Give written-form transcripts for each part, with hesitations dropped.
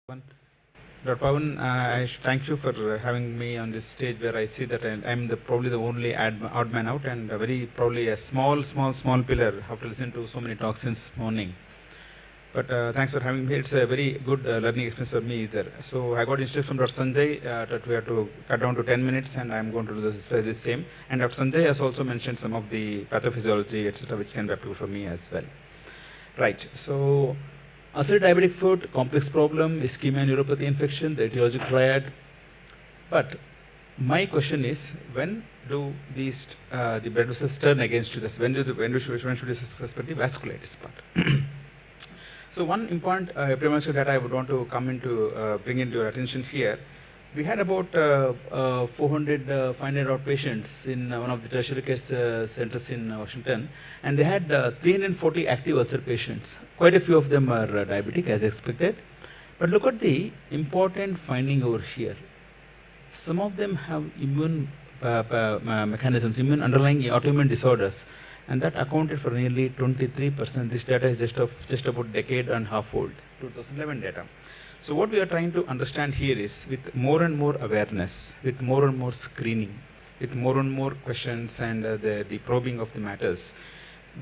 Pawan. Dr. Pawan, thank you for having me on this stage where I see that I'm probably the only odd man out and probably a small pillar after listening to so many talks since morning. But thanks for having me. It's a very good learning experience for me either. So I got instructions from Dr. Sanjay that we have to cut down to 10 minutes and I'm going to do the same. And Dr. Sanjay has also mentioned some of the pathophysiology, etc., which can be applicable for me as well. Right. So ulcer diabetic foot, complex problem, ischemia neuropathy infection, the etiologic triad. But my question is, when do these the blood vessels turn against you? When should we suspect the vasculitis part? So one important epidemiological data I would want to bring into your attention here. We had about 500 odd patients in one of the tertiary care centers in Washington, and they had 340 active ulcer patients. Quite a few of them are diabetic, as expected. But look at the important finding over here. Some of them have immune mechanisms, immune underlying autoimmune disorders, and that accounted for nearly 23%. This data is just about decade and a half old, 2011 data. So what we are trying to understand here is, with more and more awareness, with more and more screening, with more and more questions and the probing of the matters,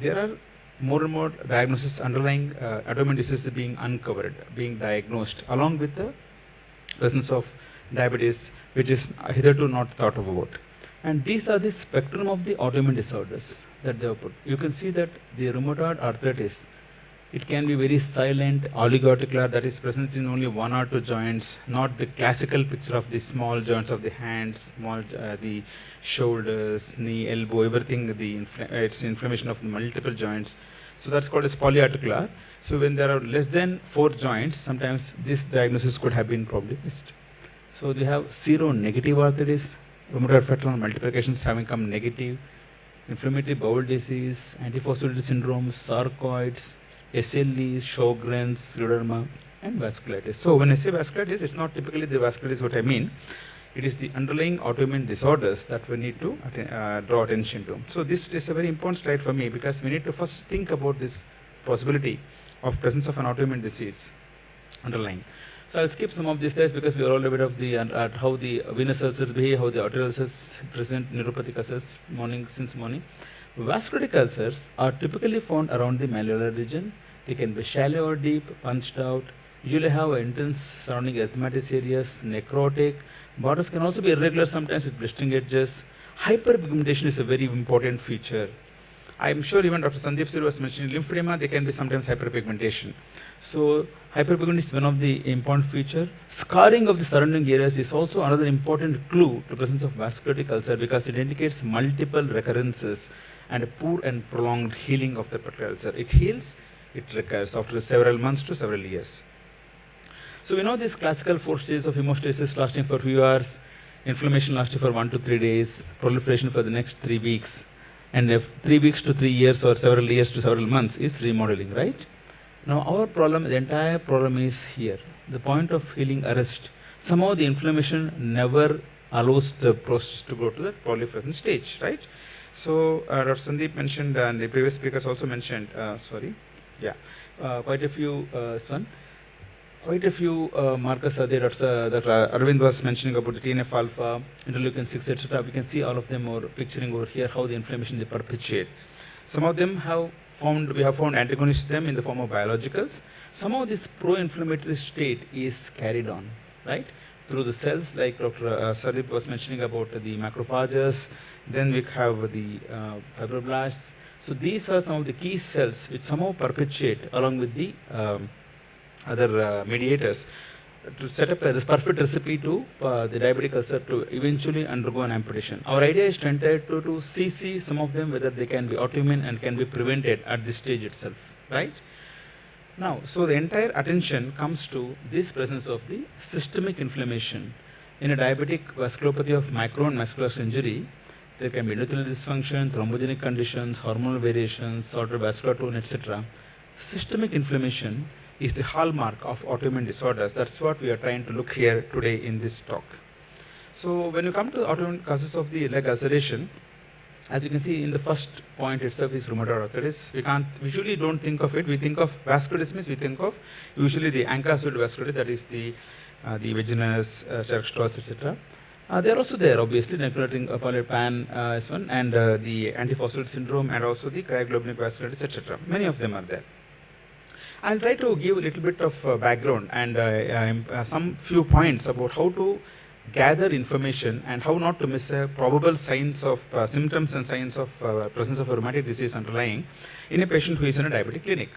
there are more and more diagnoses underlying autoimmune diseases being uncovered, being diagnosed, along with the presence of diabetes, which is hitherto not thought of about. And these are the spectrum of the autoimmune disorders that they have put. You can see that the rheumatoid arthritis, it can be very silent, oligoarticular, that is present in only one or two joints, not the classical picture of the small joints of the hands, the shoulders, knee, elbow, everything, it's inflammation of multiple joints. So that's called as polyarticular. So when there are less than 4 joints, sometimes this diagnosis could have been probably missed. So they have seronegative arthritis, rheumatoid factor multiplications having come negative, inflammatory bowel disease, antiphospholipid syndrome, sarcoids, SLEs, Sjogren's, scleroderma, and vasculitis. So when I say vasculitis, it's not typically the vasculitis what I mean. It is the underlying autoimmune disorders that we need to draw attention to. So this is a very important slide for me because we need to first think about this possibility of presence of an autoimmune disease underlying. So I'll skip some of these slides because we are all aware of how the venous ulcers behave, how the arterial ulcers present, neuropathic ulcers since morning. Vasculitic ulcers are typically found around the malleolar region. They can be shallow or deep, punched out, usually have intense surrounding erythematous areas, necrotic. Borders can also be irregular sometimes with blistering edges. Hyperpigmentation is a very important feature. I'm sure even Dr. Sandeep Sir was mentioning lymphedema, there can be sometimes hyperpigmentation. So hyperpigmentation is one of the important features. Scarring of the surrounding areas is also another important clue to presence of vasculitic ulcer because it indicates multiple recurrences and a poor and prolonged healing of the particular ulcer. It heals, it recurs after several months to several years. So we know these classical 4 stages of hemostasis lasting for a few hours, inflammation lasting for 1 to 3 days, proliferation for the next 3 weeks, and if 3 weeks to 3 years or several years to several months is remodeling, right? Now our problem, the entire problem is here. The point of healing arrest. Somehow the inflammation never allows the process to go to the proliferation stage, right? So Dr. Sandeep mentioned, and the previous speakers also mentioned, quite a few, markers are there. Dr. Arvind was mentioning about the TNF alpha, interleukin 6, etc. We can see all of them are picturing over here how the inflammation they perpetuate. Some of them we have found antagonists to them in the form of biologicals. Somehow this pro-inflammatory state is carried on, right? Through the cells, like Dr. Sarip was mentioning about the macrophages. Then we have the fibroblasts. So these are some of the key cells which somehow perpetuate along with the other mediators to set up this perfect recipe to the diabetic ulcer to eventually undergo an amputation. Our idea is to enter to CC some of them whether they can be autoimmune and can be prevented at this stage itself, right? Now, so the entire attention comes to this presence of the systemic inflammation. In a diabetic vasculopathy of micro and muscular injury, there can be endothelial dysfunction, thrombogenic conditions, hormonal variations, altered vascular tone, etc. Systemic inflammation is the hallmark of autoimmune disorders. That's what we are trying to look here today in this talk. So when you come to autoimmune causes of the leg ulceration, As you can see in the first point itself is rheumatoid arthritis. We usually don't think of it. We think of vasculitis means we think of usually the ANCA-associated vasculitis, that is the Vaginus, Church, etc. They are also there, obviously, necrotic pan is one, and the antiphospholipid syndrome, and also the cryoglobulic vasculitis, etc. Many of them are there. I'll try to give a little bit of background and some few points about how to gather information and how not to miss probable signs of symptoms and signs of presence of a rheumatic disease underlying in a patient who is in a diabetic clinic.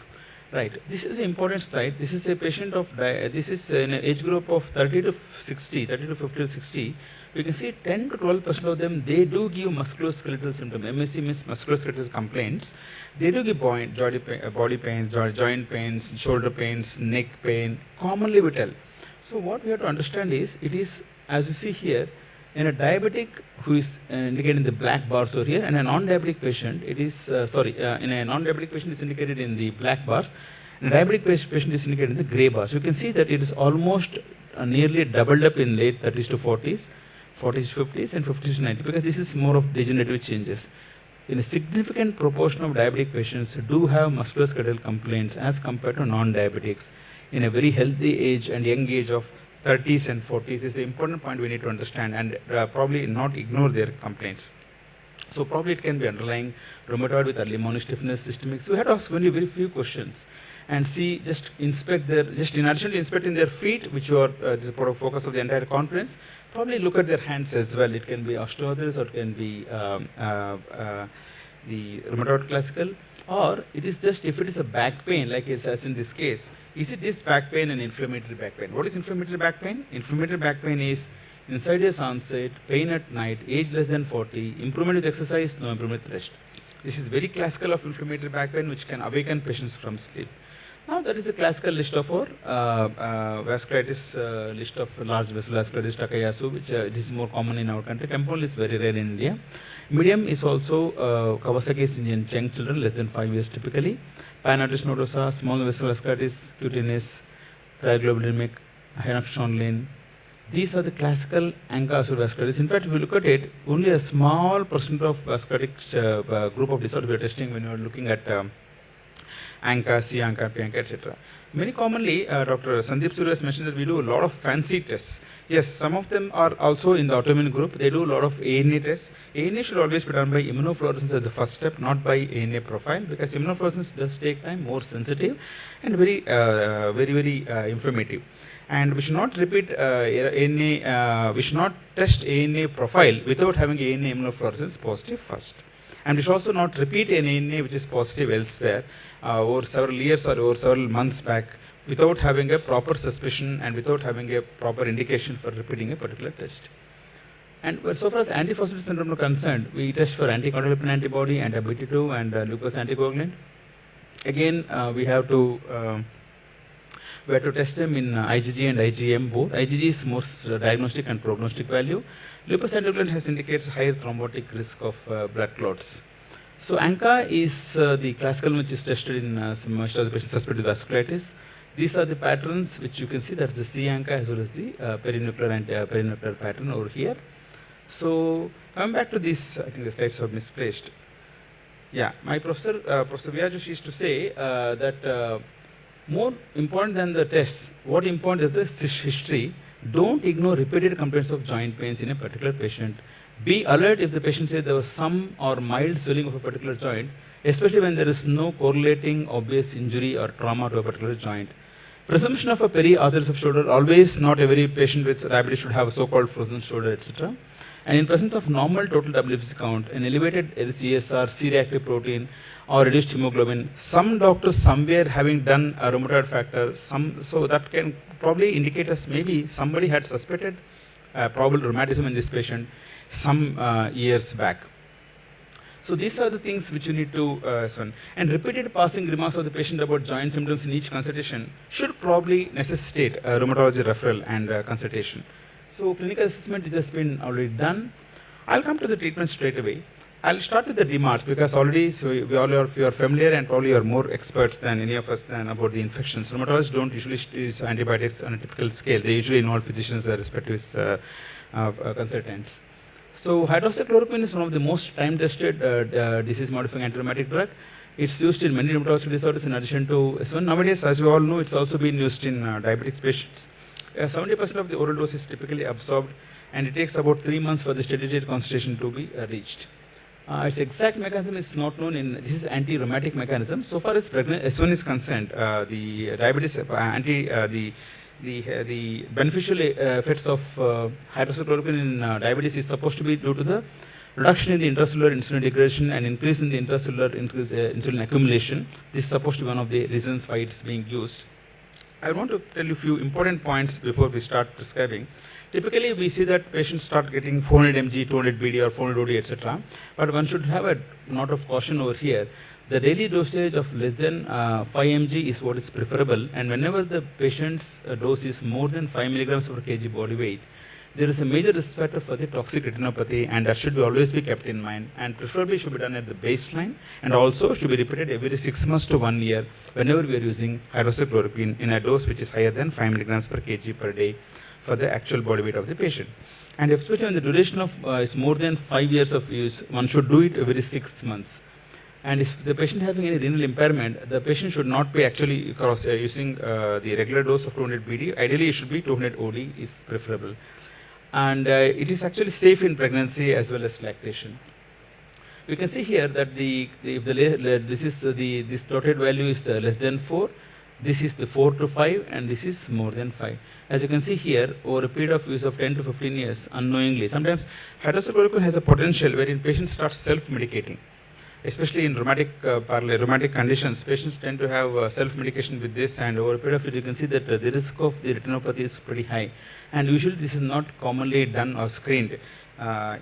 Right. This is an important slide. This is a patient of, this is in an age group of 30 to 50 to 60. You can see 10 to 12% of them, they do give musculoskeletal symptoms. MSC means musculoskeletal complaints. They do give body pains, joint pains, shoulder pains, neck pain, commonly we tell. So what we have to understand is, it is, as you see here, in a diabetic who is indicated in the black bars over here, and a non-diabetic patient, it is, in a non-diabetic patient is indicated in the black bars, and a diabetic patient is indicated in the gray bars. You can see that it is almost nearly doubled up in late 30s to 40s, 40s to 50s, and 50s to 90s, because this is more of degenerative changes. In a significant proportion of diabetic patients do have musculoskeletal complaints as compared to non-diabetics in a very healthy age and young age of 30s and 40s. Is an important point we need to understand, and probably not ignore their complaints. So probably it can be underlying rheumatoid with early morning stiffness, systemic. So we have to ask only very few questions and see, just inspect their, just in addition to inspecting their feet, which are this is the focus of the entire conference, probably look at their hands as well. It can be osteoarthritis, or it can be the rheumatoid classical, or it is just, if it is a back pain, like it's as in this case, is it this back pain and inflammatory back pain? What is inflammatory back pain? Inflammatory back pain is insidious onset, pain at night, age less than 40, improvement with exercise, no improvement with rest. This is very classical of inflammatory back pain, which can awaken patients from sleep. Now that is the classical list of our vasculitis, list of large vessel vasculitis, Takayasu, which this is more common in our country. Temporal is very rare in India. Medium is also Kawasaki's in young children, less than 5 years typically. Panatis nodosa, small vessel vasculitis, cutaneous, cryoglobulinemic, henoxonlin. These are the classical ANCA-associated vasculitis. In fact, if you look at it, only a small percent of vasculitic group of disorders we are testing when you are looking at ANCA, C ANCA, P ANCA, etc. Very commonly, Dr. Sandeep Surya has mentioned that we do a lot of fancy tests. Yes, some of them are also in the autoimmune group. They do a lot of ANA tests. ANA should always be done by immunofluorescence as the first step, not by ANA profile, because immunofluorescence does take time, more sensitive, and very informative. And we should not repeat ANA, we should not test ANA profile without having ANA immunofluorescence positive first. And we should also not repeat an ANA which is positive elsewhere over several years or over several months back without having a proper suspicion and without having a proper indication for repeating a particular test. And so far as antiphospholipid syndrome is concerned, we test for anti-condylarthrin antibody, anti-BT2, and glucose anticoagulant. Again, we have to test them in IgG and IgM both. IgG is most diagnostic and prognostic value. Lupus anticoagulant has indicates higher thrombotic risk of blood clots. So ANCA is the classical which is tested in most of the patients suspected vasculitis. These are the patterns which you can see. That's the C ANCA as well as the perinuclear and perinuclear pattern over here. So coming back to this, I think the slides are misplaced. Yeah, my professor, Professor Vyajoshi used to say that more important than the tests, what important is the history. Don't ignore repeated complaints of joint pains in a particular patient. Be alert if the patient says there was some or mild swelling of a particular joint, especially when there is no correlating obvious injury or trauma to a particular joint. Presumption of a periarthritis of shoulder, always not every patient with diabetes should have a so-called frozen shoulder, etc. And in presence of normal total WBC count, an elevated ESR, C-reactive protein, or reduced hemoglobin, some doctors somewhere having done a rheumatoid factor, so that can probably indicate us maybe somebody had suspected probable rheumatism in this patient some years back. So these are the things which you need to and repeated passing remarks of the patient about joint symptoms in each consultation should probably necessitate a rheumatology referral and consultation. So clinical assessment has just been already done. I'll come to the treatment straight away. I'll start with the DMARDs because already you are familiar and probably you are more experts than any of us about the infections. Rheumatologists don't usually use antibiotics on a typical scale. They usually involve physicians, respective consultants. So hydroxychloroquine is one of the most time-tested disease-modifying anti-rheumatic drug. It's used in many rheumatological disorders in addition to S1. Nowadays, as you all know, it's also being used in diabetic patients. 70% of the oral dose is typically absorbed, and it takes about 3 months for the steady-state concentration to be reached. Its exact mechanism is not known. This is anti-rheumatic mechanism. So far as S1 is concerned, the diabetes the beneficial effects of hydroxychloroquine in diabetes is supposed to be due to the reduction in the intracellular insulin degradation and increase in the intracellular insulin accumulation. This is supposed to be one of the reasons why it's being used. I want to tell you a few important points before we start prescribing. Typically, we see that patients start getting 400 mg, 200 BD or 400 OD, etc. But one should have a note of caution over here. The daily dosage of less than 5 mg is what is preferable, and whenever the patient's dose is more than 5 milligrams per kg body weight, there is a major risk factor for the toxic retinopathy, and that should always be kept in mind, and preferably should be done at the baseline, and also should be repeated every 6 months to 1 year whenever we are using hydroxychloroquine in a dose which is higher than 5 milligrams per kg per day for the actual body weight of the patient. And especially when the duration of is more than 5 years of use, one should do it every 6 months. And if the patient having any renal impairment, the patient should not be actually using the regular dose of 200 BD. Ideally, it should be 200 OD is preferable. And it is actually safe in pregnancy as well as lactation. We can see here that this dotted value is less than 4, this is the 4 to 5, and this is more than 5. As you can see here, over a period of use of 10 to 15 years, unknowingly, sometimes hydroxychloroquine has a potential wherein patients start self-medicating. Especially in rheumatic conditions, patients tend to have self-medication with this, and over a period of it, you can see that the risk of the retinopathy is pretty high. And usually this is not commonly done or screened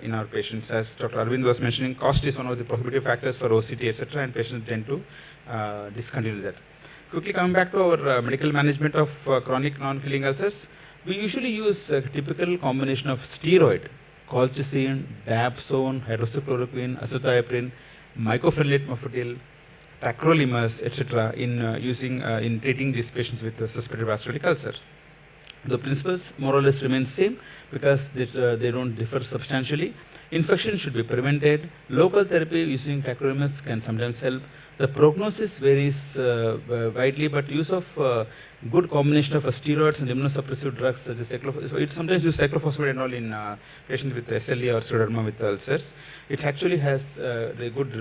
in our patients. As Dr. Arvind was mentioning, cost is one of the prohibitive factors for OCT, etc., and patients tend to discontinue that. Quickly coming back to our medical management of chronic non-healing ulcers, we usually use a typical combination of steroid, colchicine, dapsone, hydroxychloroquine, azathioprine, mycophenolate mofetil, tacrolimus, etc. in treating these patients with suspected vasculitic ulcers. The principles more or less remain same because they don't differ substantially. Infection should be prevented. Local therapy using tacrolimus can sometimes help. The prognosis varies widely, but use of good combination of steroids and immunosuppressive drugs such as cyclophosphamide. Sometimes use cyclophosphamide and all in patients with SLE or scleroderma with ulcers. It actually has the good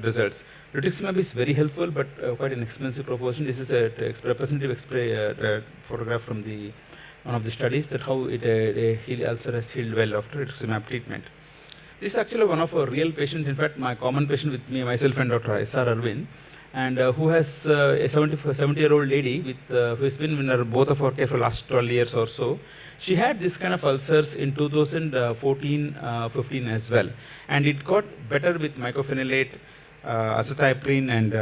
results. Rituximab is very helpful, but quite an expensive proportion. This is a representative photograph from one of the studies that how a ulcer has healed well after rituximab treatment. This is actually one of our real patients. In fact, my common patient with me, myself and Dr. S.R. Arvind, and who has a 70-year-old lady with who has been in both of our care for the last 12 years or so. She had this kind of ulcers in 2014-15 as well, and it got better with mycophenolate, azathioprine, and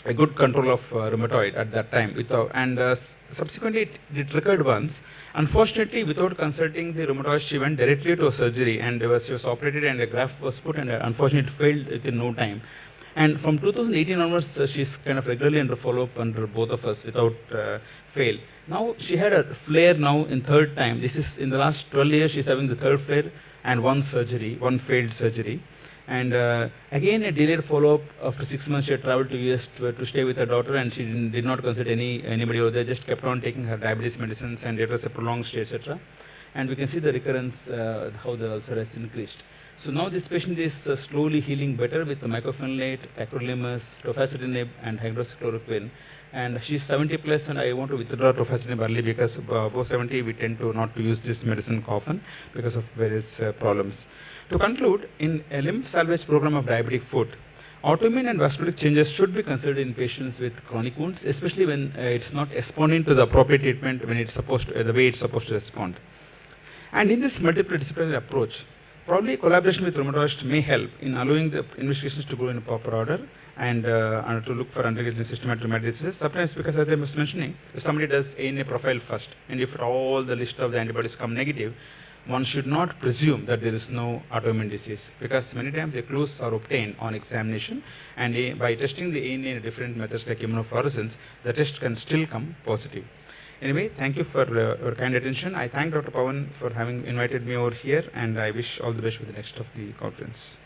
a good control of rheumatoid at that time. Subsequently, it recurred once. Unfortunately, without consulting the rheumatologist, she went directly to a surgery, and she was operated, and a graft was put, and unfortunately, it failed within no time. And from 2018 onwards, she's kind of regularly under follow-up under both of us without fail. Now, she had a flare now in third time. This is in the last 12 years, she's having the third flare and one failed surgery. And again, a delayed follow-up. After 6 months, she had traveled to US to stay with her daughter, and she did not consult anybody over there, just kept on taking her diabetes medicines, and it was a prolonged stay, etc. And we can see the recurrence, how the ulcer has increased. So now this patient is slowly healing better with the mycophenolate, tacrolimus, tofacitinib, and hydroxychloroquine. And she's 70 plus, and I want to withdraw tofacitinib early because above 70 we tend to not to use this medicine often because of various problems. To conclude, in a limb salvage program of diabetic foot, autoimmune and vascular changes should be considered in patients with chronic wounds, especially when it's not responding to the appropriate treatment when it's supposed to, the way it's supposed to respond. And in this multidisciplinary approach, probably collaboration with rheumatologists may help in allowing the investigations to go in a proper order and to look for underlying systematic rheumatic diseases. Sometimes, because as I was mentioning, if somebody does ANA profile first, and if all the list of the antibodies come negative, one should not presume that there is no autoimmune disease, because many times the clues are obtained on examination, and by testing the ANA in different methods like immunofluorescence, the test can still come positive. Anyway, thank you for your kind attention. I thank Dr. Pawan for having invited me over here, and I wish all the best with the next of the conference.